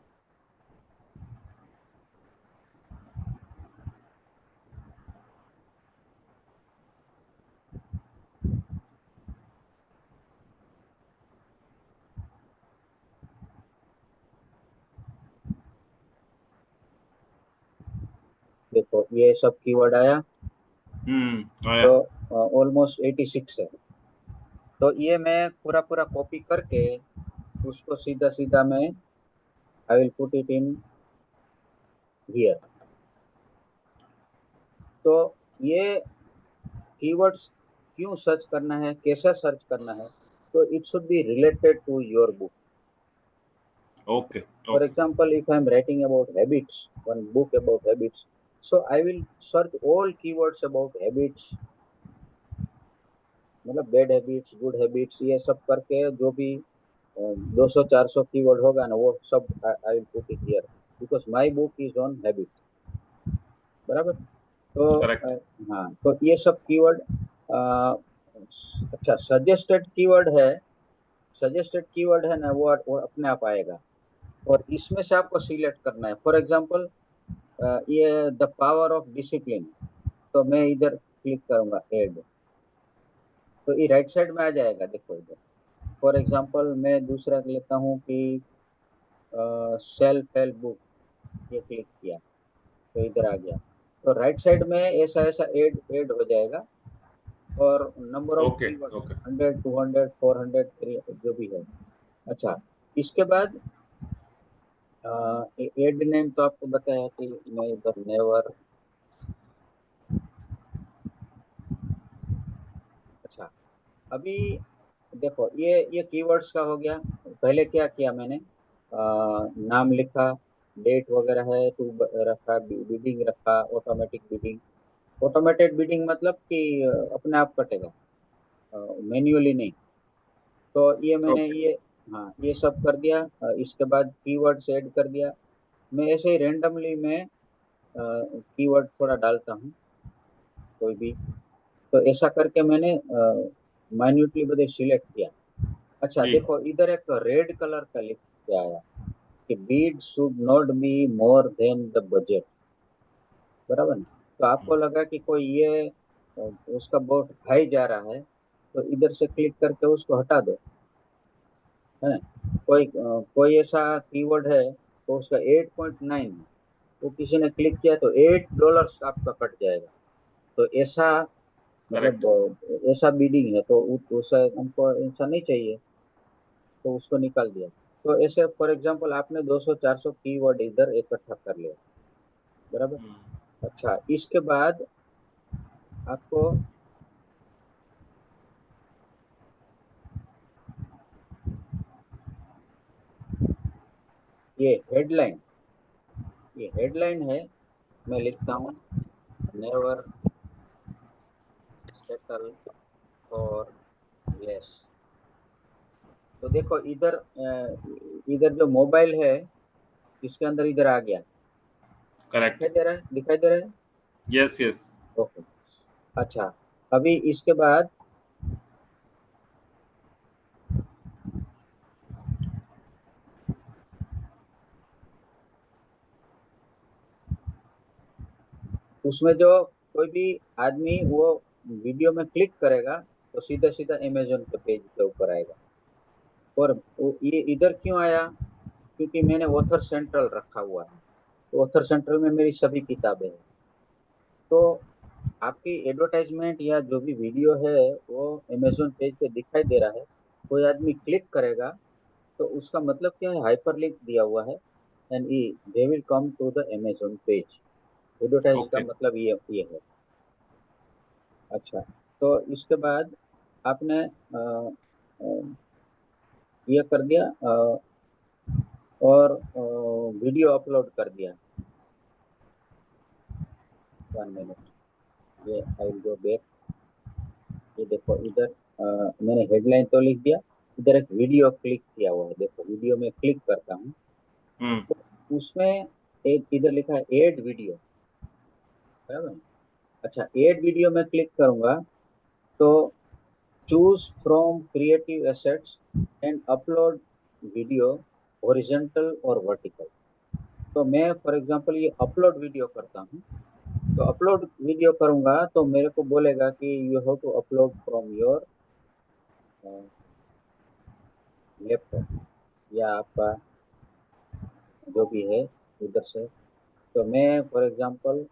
देखो ये सब कीवर्ड आया, आया। तो ऑलमोस्ट 86 है। तो ये मैं पूरा पूरा कॉपी करके उसको सीधा सीधा मैं I will put it in here. तो ये कीवर्ड्स क्यों सर्च करना है, कैसे सर्च करना है, तो it should be related to your book. Okay. For okay. example, if I am writing about habits, one book about habits, so I will search all keywords about habits, मतलब bad habits, good habits, ये सब करके जो भी 200-400 keyword होगा ना, वो सब I will put it here because my book is on habit. बराबर। तो करेक्ट। हाँ, तो ये सब कीवर्ड, अच्छा सजेस्टेड कीवर्ड है। सजेस्टेड कीवर्ड है ना, वो अपने आप आएगा और इसमें से आपको सिलेक्ट करना है। फॉर एग्जांपल ये द पावर ऑफ डिसिप्लिन, तो मैं इधर क्लिक करूंगा ऐड, तो ये राइट साइड में आ जाएगा, देखो इधर। फॉर एग्जांपल मैं दूसरा लेता हूँ कि सेल्फ हेल्प बुक, ये क्लिक किया तो इधर आ गया। तो राइट साइड में ऐसा ऐसा ऐड ऐड हो जाएगा और number of okay. Keywords okay. 100 200 400 300 जो भी है। अच्छा, इसके बाद ऐड नेम तो आपको बताया कि मैं इधर नेवर। अच्छा, अभी देखो ये कीवर्ड्स का हो गया। पहले क्या किया मैंने, नाम लिखा, डेट वगैरह है, टू रखा, बिडिंग रखा, ऑटोमेटिक बिडिंग। ऑटोमेटेड बिडिंग मतलब कि अपने आप कटेगा, मैन्युअली नहीं। तो ये मैंने ओके। ये, हाँ ये सब कर दिया। इसके बाद कीवर्ड्स ऐड कर दिया। मैं ऐसे ही रेंडमली मैं कीवर्ड थोड़ा डालता हूँ कोई भी, तो ऐसा करके मैंने माइन्यूटली बदे सिलेक्ट किया। अच्छा जी। देखो इधर एक रेड कलर का लिख के आया कि Beed should not be more than the budget. बराबर ना। तो आपको लगा कि कोई ये उसका बहुत हाई जा रहा है, तो इधर से क्लिक करके उसको हटा दो, है ना। कोई ऐसा कीवर्ड है तो उसका 8.9 है, वो किसी ने क्लिक किया तो $8 आपका कट जाएगा। तो ऐसा, करेक्ट। मतलब ऐसा बीडिंग है, तो उसे हमको ऐसा नहीं चाहिए, तो उसको निकाल दिया। तो ऐसे फॉर एग्जांपल आपने 200-400 कीवर्ड इधर इकट्ठा कर लिया। बराबर। अच्छा, इसके बाद आपको ये हेडलाइन, ये हेडलाइन है, मैं लिखता हूँ नेवर सेटल फॉर लेस। तो देखो इधर इधर जो मोबाइल है इसके अंदर इधर आ गया। करेक्ट। दिखाई दे रहा है, दिखाई दे रहा है? Yes yes. ओके। अच्छा, अभी इसके बाद उसमें जो कोई भी आदमी वो वीडियो में क्लिक करेगा तो सीधा सीधा अमेजोन के पेज के ऊपर आएगा। और ये इधर क्यों आया? क्योंकि मैंने ऑथर सेंट्रल रखा हुआ है, तो ऑथर सेंट्रल में मेरी सभी किताबें हैं। तो आपकी एडवर्टाइजमेंट या जो भी वीडियो है वो अमेजोन पेज पे दिखाई दे रहा है, कोई आदमी क्लिक करेगा तो उसका मतलब क्या है, हाइपरलिंक दिया हुआ है, and they will come to the Amazon page. Advertise का ओके। मतलब ये है। अच्छा, तो इसके बाद आपने ये कर दिया, और वीडियो अपलोड कर दिया। 1 मिनट, ये आई विल गो बैक। ये देखो इधर मैंने हेडलाइन तो लिख दिया, इधर एक वीडियो क्लिक किया हुआ है, देखो वीडियो में क्लिक करता हूँ हम्म। तो उसमें एक इधर लिखा है एड वीडियो, बराबर। अच्छा, एड वीडियो में क्लिक करूंगा तो choose from creative assets and upload video horizontal और वर्टिकल। तो मैं फॉर एग्जांपल ये अपलोड वीडियो करता हूँ, तो अपलोड वीडियो करूंगा तो मेरे को बोलेगा कि you have to upload from your laptop या आपका जो भी है उधर से। तो मैं फॉर एग्जांपल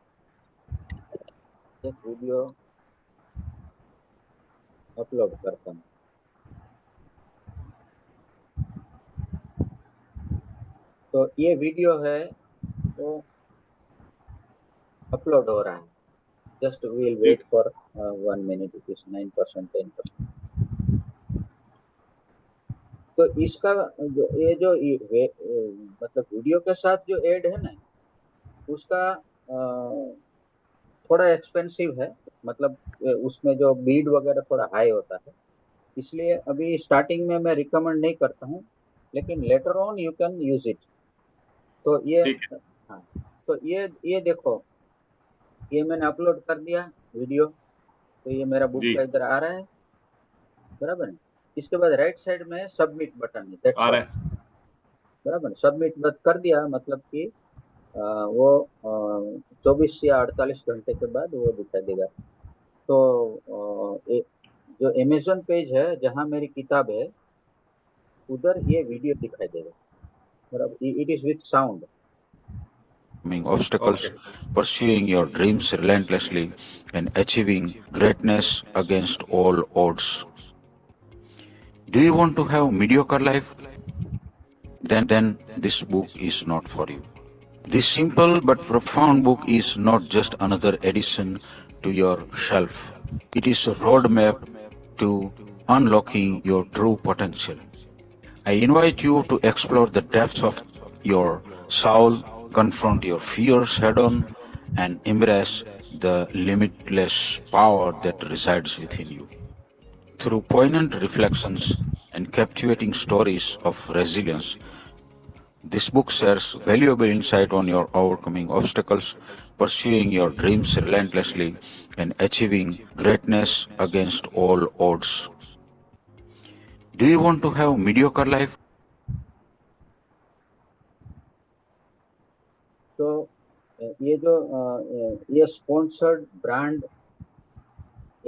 एक वीडियो अपलोड करता हूँ, तो ये वीडियो है वो अपलोड हो रहा है। जस्ट वी विल ठीक wait for 1 minute, it is 9%, 10%। तो इसका जो ये जो मतलब वीडियो के साथ जो एड है ना, उसका थोड़ा एक्सपेंसिव है, मतलब उसमें जो बीड वगैरह थोड़ा हाई होता है, इसलिए अभी स्टार्टिंग में मैं रिकमेंड नहीं करता हूँ, लेकिन later on you can use it. तो ये, ठीक है। हाँ, तो ये देखो, ये मैंने अपलोड कर दिया वीडियो, तो ये मेरा बुक जी। का इधर आ रहा है, बराबर है। इसके बाद राइट साइड में सबमिट बटन है, दैट्स आ ऑल, रहा है। बराबर। सबमिट बट कर दिया मतलब कि वो 24 या 48 घंटे के बाद वो दिखाई देगा। तो जो अमेजोन पेज है जहाँ मेरी किताब है, उधर ये वीडियो दिखाई देगा, बराबर। It is with sound. Obstacles, okay. pursuing your dreams relentlessly, and achieving greatness against all odds. Do you want to have mediocre life? Then this book is not for you. This simple but profound book is not just another addition to your shelf. It is a roadmap to unlocking your true potential. I invite you to explore the depths of your soul, confront your fears head on, and embrace the limitless power that resides within you. Through poignant reflections and captivating stories of resilience, this book shares valuable insight on your overcoming obstacles, pursuing your dreams relentlessly, and achieving greatness against all odds. Do you want to have mediocre life? तो ये जो ये sponsored brand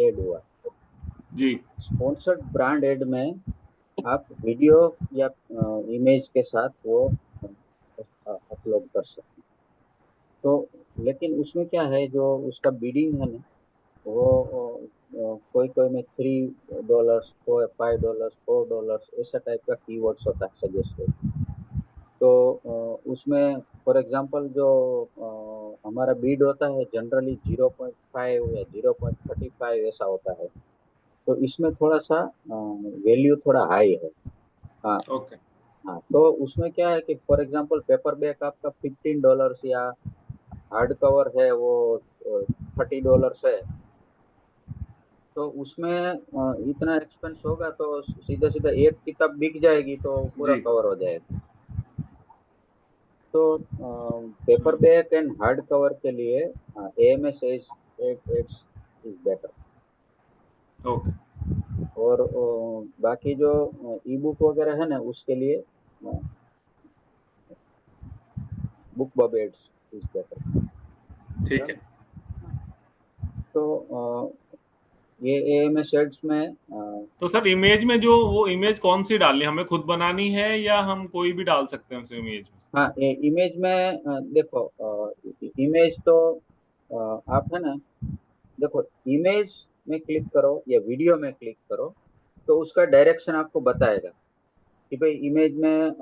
add हुआ, जी। Sponsored brand add में आप video या image के साथ वो अपलोड कर सकते हैं। तो लेकिन उसमें क्या है, जो उसका बिडिंग है ना, वो कोई कोई में $3, $5, $4 ऐसा टाइप का कीवर्ड्स होता है सजेस्टेड। तो उसमें फॉर एग्जांपल जो हमारा बीड होता है जनरली 0.5 या 0.35 ऐसा होता है, तो इसमें थोड़ा सा वैल्यू थोड़ा हाई है। हाँ, ओके। हाँ, तो उसमें क्या है कि फॉर एग्जांपल पेपर बैग आपका $15 या हार्ड कवर है वो $30 है, तो उसमें इतना एक्सपेंस होगा तो सीधा सीधा एक किताब बिक जाएगी तो पूरा जी। कवर हो जाएगा। तो paperback and hard cover के लिए AMS ads is better. Okay, और बाकी जो ई बुक वगैरह है ना, उसके लिए बुक बब एड्स इज बेटर। ठीक है। तो ये AMS एड्स में तो सर इमेज में जो वो इमेज कौन सी डालनी है, हमें खुद बनानी है या हम कोई भी डाल सकते हैं उस इमेज में? हाँ, ये इमेज में देखो, इमेज तो आप है ना, देखो इमेज में क्लिक करो या वीडियो में क्लिक करो तो उसका डायरेक्शन आपको बताएगा कि भाई इमेज में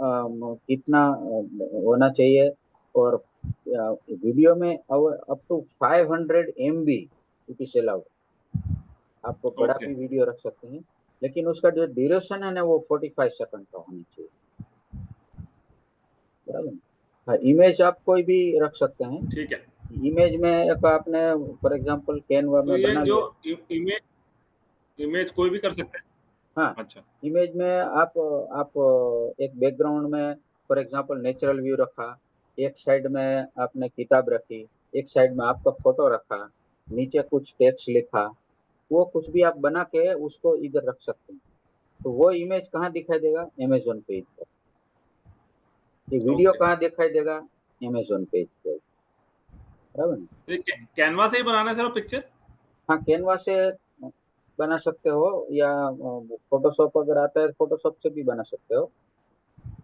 कितना होना चाहिए। और वीडियो में up to 500 MB it is allowed. आप बड़ा ओके, भी वीडियो रख सकते हैं, लेकिन उसका जो ड्यूरेशन है ना वो 45 सेकंड का होना चाहिए, बराबर ना? हाँ, इमेज आप कोई भी रख सकते हैं। ठीक है। इमेज में एक आपने फॉर एग्जांपल कैनवा तो में ये बना जो लिया। इमेज कोई भी कर सकते हैं? हाँ, अच्छा, इमेज में आप एक बैकग्राउंड में फॉर एग्जांपल नेचुरल व्यू रखा, एक साइड में आपने किताब रखी, एक साइड में आपका फोटो रखा, नीचे कुछ टेक्स्ट लिखा, वो कुछ भी आप बना के उसको इधर रख सकते हैं। तो वो इमेज कहाँ दिखाई देगा? अमेजोन पेज पर। ये वीडियो ओके। कहाँ दिखाई देगा? अमेजोन पेज पर, बराबर ना? तो कैनवा से ही बनाना है सर पिक्चर? हाँ, कैनवा से बना सकते हो या फोटोशॉप अगर आता है फोटोशॉप से भी बना सकते हो।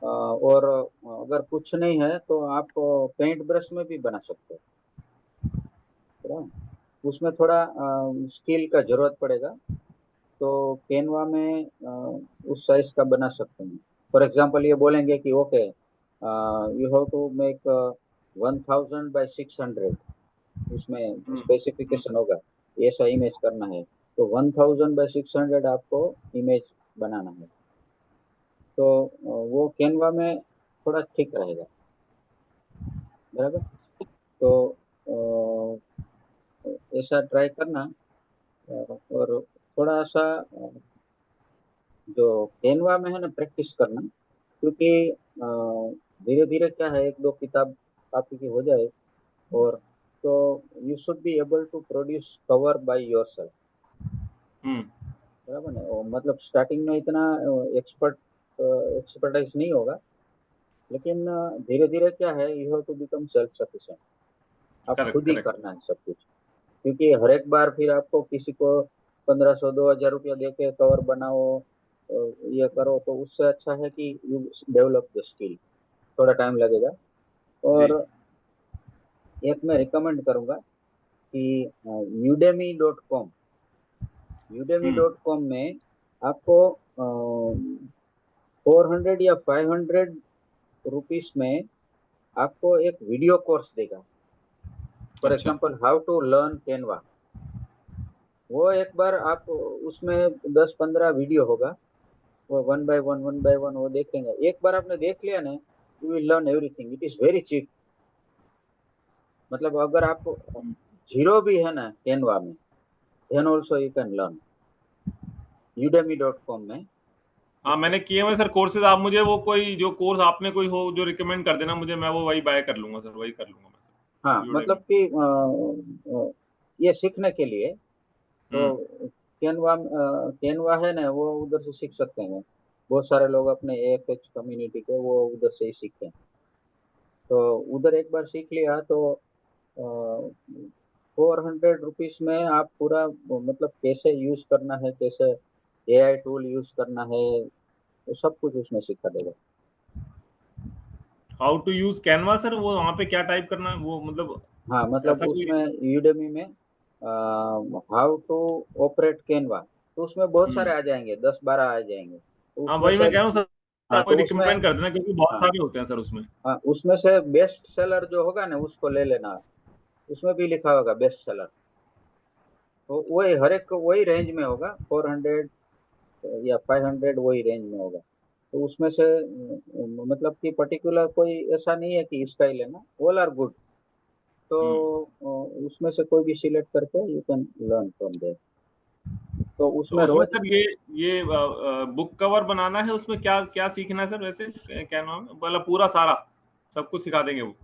और अगर कुछ नहीं है तो आप पेंट ब्रश में भी बना सकते हो, है ना? उसमें थोड़ा स्किल का जरूरत पड़ेगा। तो कैनवा में उस साइज का बना सकते हैं। फॉर एग्जांपल ये बोलेंगे कि okay you have to make 1000 by 600, उसमें हम्म, स्पेसिफिकेशन होगा ऐसा इमेज करना है। तो 1000 by 600 आपको इमेज बनाना है। तो वो कैनवा में थोड़ा ठीक रहेगा, बराबर। तो ऐसा ट्राई करना। और थोड़ा सा जो कैनवा में है ना प्रैक्टिस करना, क्योंकि धीरे धीरे क्या है, एक दो किताब आपकी हो जाए और तो you should be able to produce cover by yourself, hmm, बराबर ना? मतलब स्टार्टिंग में इतना एक्सपर्टाइज नहीं होगा, लेकिन धीरे धीरे क्या है, you have to become self sufficient. आप करेक्ट खुद ही करेक्ट। करना है सब कुछ, क्योंकि हर एक बार फिर आपको किसी को 1500-2000 रुपया दे के कवर बनाओ ये करो, तो उससे अच्छा है कि यू डेवलप द स्किल। थोड़ा टाइम लगेगा। जी। और एक मैं रिकमेंड करूंगा कि यूडेमी हम्म, डॉट कॉम में आपको 400 या 500 रुपीज में आपको एक वीडियो कोर्स देगा। फॉर अच्छा। Example how to learn Canva. वो एक बार आप उसमें 10-15 वीडियो होगा, वो वन बाय वन वो देखेंगे। एक बार आपने देख लिया ना, you will learn everything. It is very cheap. मतलब अगर आप जीरो भी है ना कैनवा में, then also you can learn udemy.com में। हाँ, उसका मैंने किए हुए सर कोर्सेज। आप मुझे वो कोई जो कोर्स आपने कोई हो जो रिकमेंड कर देना मुझे, मैं वो वही बाय कर लूंगा सर, वही कर लूंगा मैं हाँ, सर, मतलब यूडेमी। कि ये सीखने के लिए तो हम्म, कैनवा है ना, वो उधर से सीख सकते हैं। बहुत सारे लोग अपने AFX कम्युनिटी के वो उधर से ही सीखे। तो उधर एक बार सीख लिया तो 400 रुपीज में आप पूरा मतलब कैसे यूज करना है, कैसे AI टूल यूज करना है, वो सब कुछ उसमें सिखा देगा। How to use Canva sir, वो वहाँ पे क्या टाइप करना है वो, मतलब हाँ, मतलब ऐसा कोई? उसमें यूडेमी में हाउ टू ऑपरेट कैनवा, तो उसमें बहुत सारे हम्म, आ जाएंगे, 10-12 आ जाएंगे। तो हाँ उसमें वही से मैं कह रहा हूँ सर, हाँ, कोई तो उसमें रिकमेंड कर देना क्योंकि बहुत हाँ, सारे होते हैं सर उसमें। हाँ, उसमें से बेस्ट सेलर जो होगा ना उसको ले लेना। उसमें भी लिखा होगा बेस्ट सेलर। तो वही हर एक वही रेंज में होगा, 400 या 500 वही रेंज में होगा। तो उसमें से मतलब कि पर्टिकुलर कोई ऐसा नहीं है कि इसका ही लेना, ऑल आर गुड। तो हम्म, उसमें से कोई भी सिलेक्ट करके you can learn from there. तो तो उसमें उसमें रोज सर ये बुक कवर बनाना है, उसमें क्या क्या सीखना है सर वैसे कैनवा में, मतलब पूरा सारा? सब कुछ सिखा देंगे वो।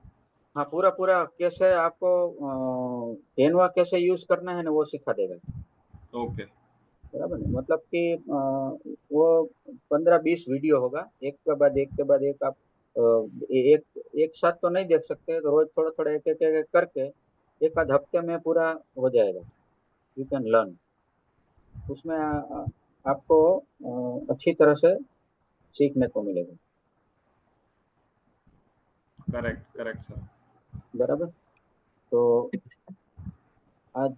हाँ, पूरा पूरा कैसे आपको कैनवा कैसे यूज करना है ना, वो सिखा देगा। ओके। बराबर है। मतलब कि वो 15-20 वीडियो होगा, एक के बाद एक के बाद एक। आप एक एक साथ तो नहीं देख सकते, तो रोज थोड़ा थोड़ा एक एक एक करके एक आध हफ्ते में पूरा हो जाएगा। You can learn. उसमें आपको अच्छी तरह से सीखने को मिलेगा। Correct correct sir. बराबर। तो आज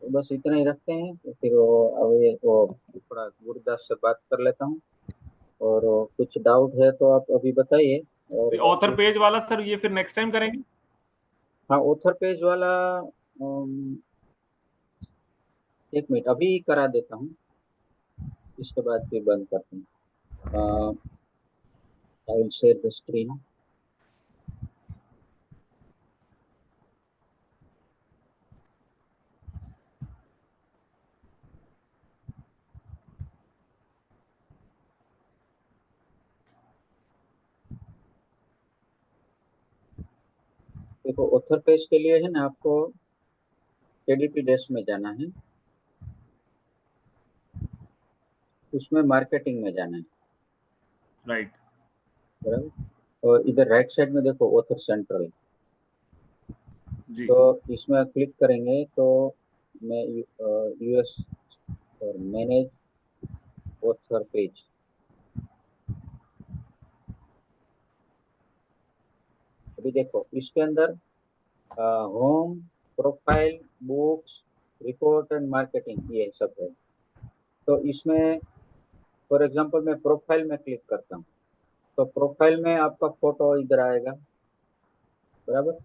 बस इतना ही रखते हैं, तो फिर अब ये वो थोड़ा गुरुदास से बात कर लेता हूँ, और कुछ डाउट है तो आप अभी बताइए। और तो ऑथर बाकी पेज वाला सर ये फिर नेक्स्ट टाइम करेंगे? हाँ, ऑथर पेज वाला एक मिनट अभी करा देता हूँ, इसके बाद फिर बंद करते हैं। I will share the screen. देखो, ऑथर पेज के लिए है ना, आपको केडीपी डैश में जाना है, उसमें मार्केटिंग में जाना है। राइट। बराबर। और इधर राइट साइड में देखो ऑथर सेंट्रल, जी। तो इसमें क्लिक करेंगे तो मैं यूएस और मैनेज ऑथर पेज। अभी देखो इसके अंदर home, profile, books, report and marketing, ये सब है। तो इसमें फॉर एग्जांपल मैं प्रोफाइल में क्लिक करता हूँ, तो प्रोफाइल में आपका फोटो इधर आएगा। बराबर।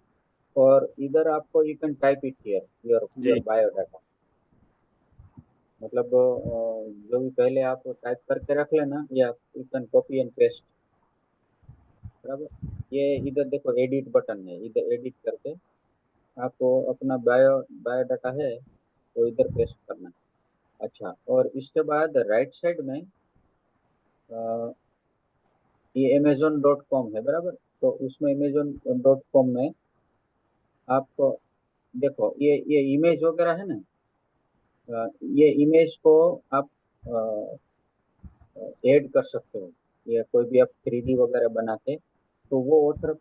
और इधर आपको you can type it here, your your जी। बायोडाटा। मतलब जो भी पहले आप टाइप करके रख लेना, या you can copy and paste. बराबर। ये इधर देखो एडिट बटन है, इधर एडिट करके आपको अपना बायोडाटा है वो इधर पेस्ट करना है। अच्छा, और इसके बाद राइट साइड में ये amazon.com है। बराबर। तो उसमें amazon.com में आपको देखो ये इमेज वगैरह है ना, ये इमेज को आप ऐड कर सकते हो, या कोई भी आप 3D वगैरह बना के, तो वो ऑथर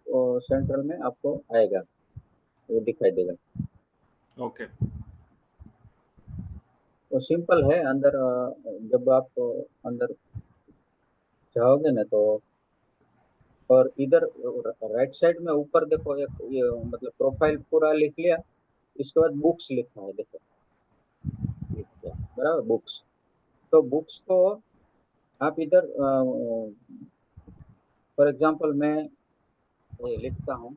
सेंट्रल में आपको आएगा, वो दिखाई देगा। ओके। वो सिंपल है। अंदर जब आप अंदर जाओगे ना, तो और इधर राइट साइड में ऊपर देखो एक ये मतलब प्रोफाइल पूरा लिख लिया, इसके बाद बुक्स लिखा है, देखो लिख दिया। बराबर, बुक्स। तो बुक्स को आप इधर फॉर एग्जांपल मैं ये लिखता हूँ,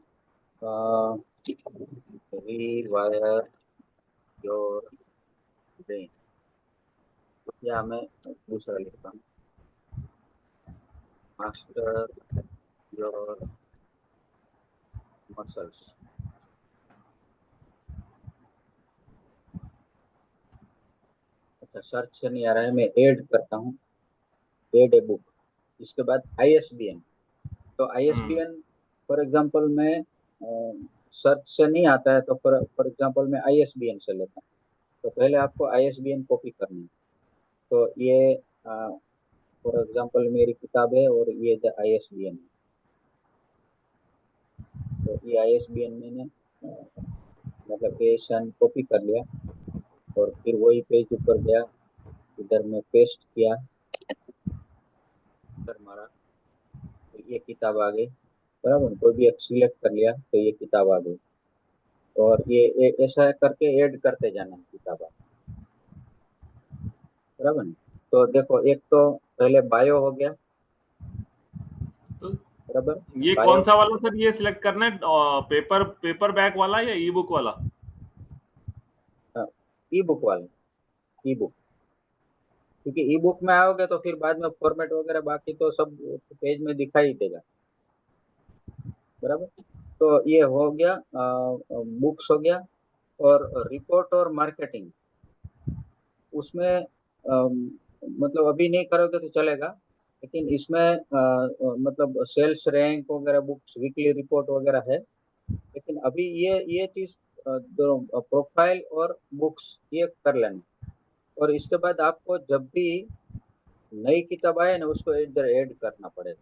रीवायर योर ब्रेन, या मैं दूसरा लिखता हूँ, मास्टर योर मसल्स। अच्छा, सर्च से नहीं आ रहा है, मैं ऐड करता हूँ, ऐड ए बुक। इसके बाद आईएसबीएन। तो आईएसबीएन फॉर एग्जांपल मैं सर्च से नहीं आता है, तो फॉर एग्जांपल मैं आईएसबीएन से लेता हूँ। तो पहले आपको आईएसबीएन कॉपी करनी है। तो ये फॉर एग्जांपल मेरी किताब है, और ये आईएसबीएन है। तो ये आईएसबीएन मैंने मतलब एसन कॉपी कर लिया, और फिर वही पेज ऊपर गया, इधर में पेस्ट किया, इधर मारा, तो ये किताब आ गई। बराबर। कोई भी एक सिलेक्ट कर लिया तो ये किताब आ गई। और ये ऐसा करके ऐड करते जाना है किताब। बराबर ना। तो देखो, एक तो पहले बायो हो गया। तो बराबर। ये कौन बायो, सा वाला सर ये सिलेक्ट करना है, पेपर बैक वाला या ई बुक वाला? ई बुक वाला, ई बुक। क्योंकि ई बुक में आओगे तो फिर बाद में फॉर्मेट वगैरह बाकी तो सब पेज में दिखाई देगा। बराबर। तो ये हो गया, बुक्स हो गया। और रिपोर्ट और मार्केटिंग, उसमें मतलब अभी नहीं करोगे तो चलेगा, लेकिन इसमें मतलब सेल्स रैंक वगैरह, बुक्स, वीकली रिपोर्ट वगैरह है। लेकिन अभी ये चीज दोनों प्रोफाइल और बुक्स ये कर लेना, और इसके बाद आपको जब भी नई किताब आए ना उसको इधर ऐड करना पड़ेगा।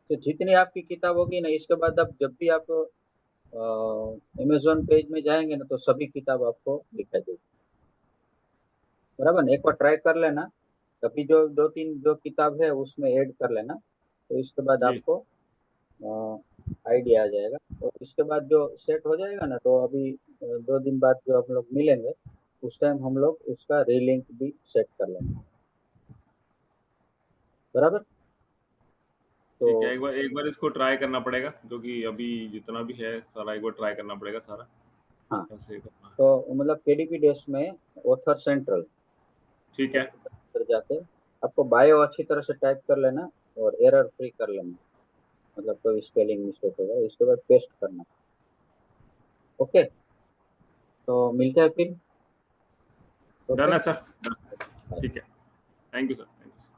तो जितनी आपकी किताब होगी ना, इसके बाद अब जब भी आप अमेजोन पेज में जाएंगे ना तो सभी किताब आपको दिखाई देगी। बराबर ना, एक बार ट्राई कर लेना, कभी जो 2-3 जो किताब है उसमें ऐड कर लेना, तो इसके बाद जी आपको आइडिया आ जाएगा। और इसके बाद जो सेट हो जाएगा ना, तो अभी 2 दिन बाद जो हम लोग मिलेंगे उस टाइम हम लोग उसका रीलिंक भी सेट कर लेंगे। बराबर। तो ठीक है, एक बार इसको ट्राई करना पड़ेगा, जो कि अभी जितना भी है सारा एक बार ट्राई करना पड़ेगा सारा, हाँ, कैसे करना है। तो मतलब केडीपी डेस्क में ऑथर सेंट्रल ठीक है, पर जाके आपको बायो अच्छी तरह से टाइप कर लेना और एरर फ्री कर लेना, मतलब कोई स्पेलिंग मिस्टेक होगा, इसके बाद पेस्ट करना। ओके, तो मिलते हैं फिर। Done okay. है सर, डन। ठीक है, thank you sir, thank you.